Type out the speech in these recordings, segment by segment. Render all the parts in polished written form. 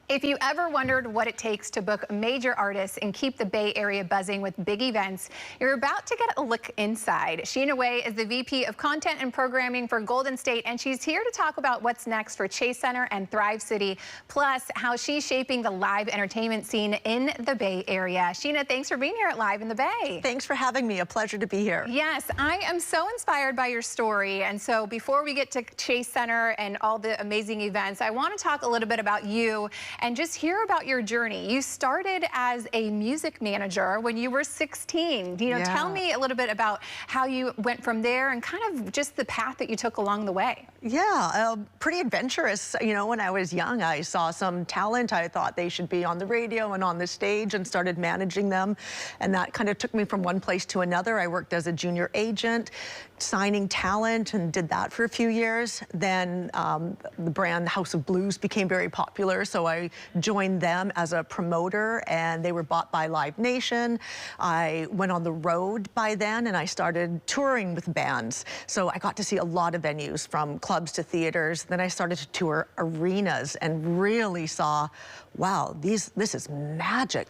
If you ever wondered what it takes to book major artists and keep the Bay Area buzzing with big events, you're about to get a look inside. Sheena Way is the VP of Content and Programming for Golden State, and she's here to talk about what's next for Chase Center and Thrive City, plus how she's shaping the live entertainment scene in the Bay Area. Sheena, thanks for being here at Live in the Bay. Thanks for having me. A pleasure to be here. Yes, I am so inspired by your story. And so before we get to Chase Center and all the amazing events, I want to talk a little bit about you and just hear about your journey. You started as a music manager when you were 16. Tell me a little bit about how you went from there and kind of just the path that you took along the way. Yeah, pretty adventurous. When I was young, I saw some talent. I thought they should be on the radio and on the stage and started managing them. And that kind of took me from one place to another. I worked as a junior agent, signing talent, and did that for a few years. Then the brand House of Blues became very popular, so I joined them as a promoter, and they were bought by Live Nation. I went on the road by then, and I started touring with bands. So I got to see a lot of venues, from clubs to theaters. Then I started to tour arenas and really saw, wow, this is magic.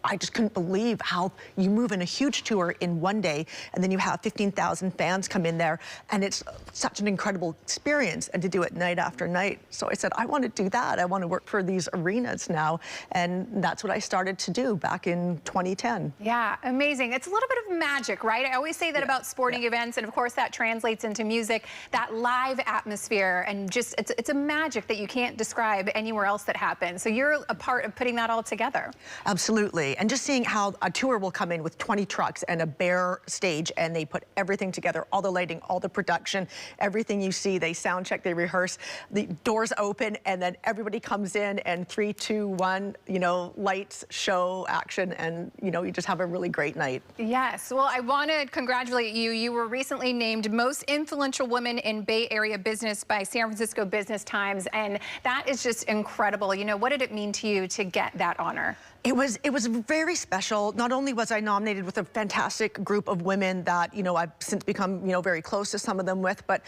I just couldn't believe how you move in a huge tour in one day, and then you have 15,000 fans come in there, and it's such an incredible experience, and to do it night after night. So I said, I want to do that. I want to work for these arenas now, and that's what I started to do back in 2010. Yeah, amazing. It's a little bit of magic, right? I always say that about sporting events, and of course that translates into music, that live atmosphere, and just it's a magic that you can't describe anywhere else that happens. So you're a part of putting that all together. Absolutely. And just seeing how a tour will come in with 20 trucks and a bare stage, and they put everything together, all the lighting, all the production, everything you see, they sound check, they rehearse, the doors open, and then everybody comes in, and 3, 2, 1, lights, show, action, and you just have a really great night. Yes, well, I want to congratulate you. You were recently named Most Influential Woman in Bay Area Business by San Francisco Business Times, and that is just incredible. What did it mean to you to get that honor? It was very special. Not only was I nominated with a fantastic group of women that, I've since become, very close to some of them with, but,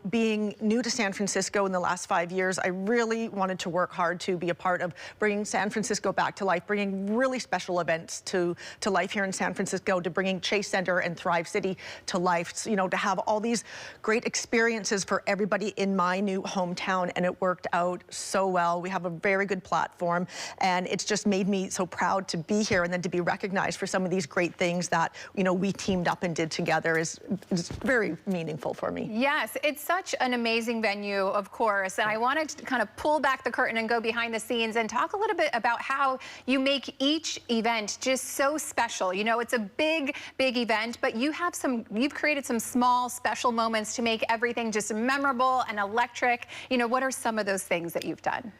being new to San Francisco in the last 5 years, I really wanted to work hard to be a part of bringing San Francisco back to life, bringing really special events to life here in San Francisco, to bringing Chase Center and Thrive City to life, to have all these great experiences for everybody in my new hometown, and it worked out so well. We have a very good platform, and it's just made me so proud to be here, and then to be recognized for some of these great things that we teamed up and did together is very meaningful for me. Yes, it's such an amazing venue, of course, and I wanted to kind of pull back the curtain and go behind the scenes and talk a little bit about how you make each event just so special. It's a big event, but you've created some small special moments to make everything just memorable and electric. What are some of those things that you've done?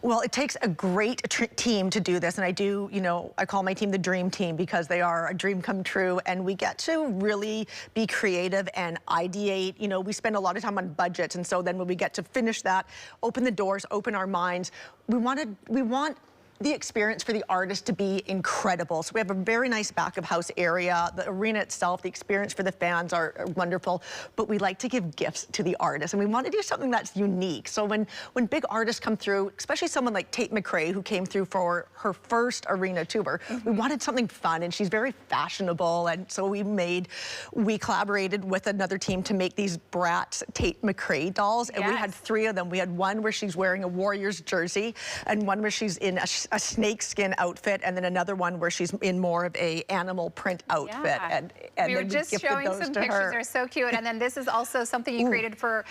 Well, it takes a great team to do this, and I call my team the dream team, because they are a dream come true, and we get to really be creative and ideate. We spend a lot of time on budgets, and so then when we get to finish that, open the doors, open our minds, we want the experience for the artist to be incredible. So we have a very nice back of house area. The arena itself, the experience for the fans are wonderful, but we like to give gifts to the artists, and we want to do something that's unique. So when big artists come through, especially someone like Tate McRae, who came through for her first arena tour, we wanted something fun, and she's very fashionable, and so we collaborated with another team to make these Bratz Tate McRae dolls, and we had 3 of them. We had one where she's wearing a Warriors jersey, and one where she's in a snakeskin outfit, and then another one where she's in more of a animal print outfit. And we were just showing some pictures. They're so cute. And then this is also something you created for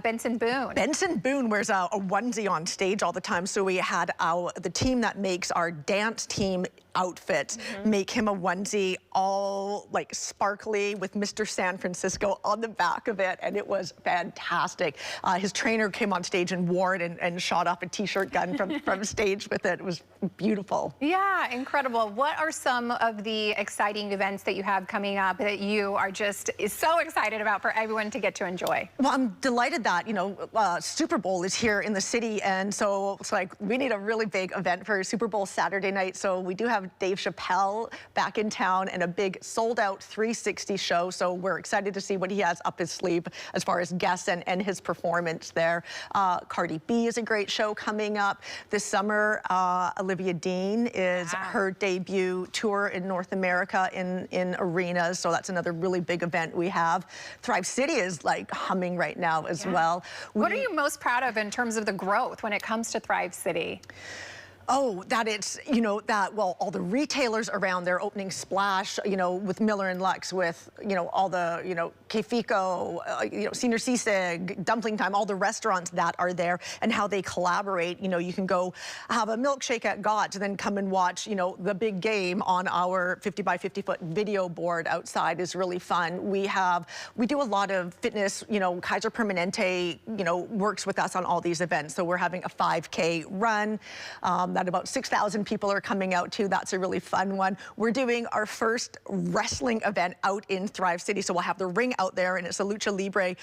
Benson Boone. Benson Boone wears a onesie on stage all the time, so we had the team that makes our dance team outfits make him a onesie, all like sparkly, with Mr. San Francisco on the back of it, and it was fantastic. His trainer came on stage and wore it and shot off a t-shirt gun from stage with it. It was beautiful. Yeah, incredible. What are some of the exciting events that you have coming up that you are just so excited about for everyone to get to enjoy? Well, I'm delighted that, Super Bowl is here in the city, and so it's like we need a really big event for Super Bowl Saturday night, so we do have have Dave Chappelle back in town and a big sold-out 360 show. So we're excited to see what he has up his sleeve as far as guests and his performance there. Cardi B is a great show coming up this summer. Olivia Dean is her debut tour in North America in arenas. So that's another really big event we have. Thrive City is like humming right now as well. What are you most proud of in terms of the growth when it comes to Thrive City? Oh, that it's, well, all the retailers around there opening Splash, with Miller and Lux, with, all the, Kefico, Senior Sisig, Dumpling Time, all the restaurants that are there and how they collaborate. You can go have a milkshake at Gott's, then come and watch, the big game on our 50 by 50 foot video board outside is really fun. We do a lot of fitness, Kaiser Permanente, works with us on all these events. So we're having a 5K run. That about 6,000 people are coming out to. That's a really fun one. We're doing our first wrestling event out in Thrive City. So we'll have the ring out there, and it's a Lucha Libre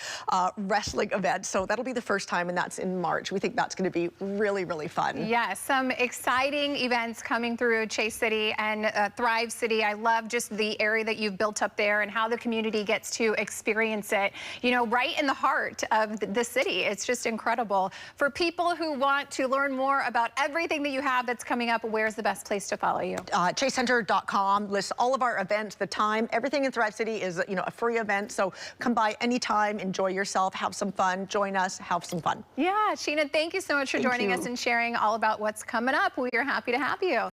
wrestling event. So that'll be the first time, and that's in March. We think that's going to be really, really fun. Yes, some exciting events coming through Chase City and Thrive City. I love just the area that you've built up there and how the community gets to experience it, right in the heart of the city. It's just incredible. For people who want to learn more about everything that you have that's coming up, where's the best place to follow you? ChaseCenter.com lists all of our events, the time, everything in Thrive City is, a free event. So come by anytime, enjoy yourself, have some fun, join us, have some fun. Yeah, Sheena, thank you so much for joining us and sharing all about what's coming up. We are happy to have you.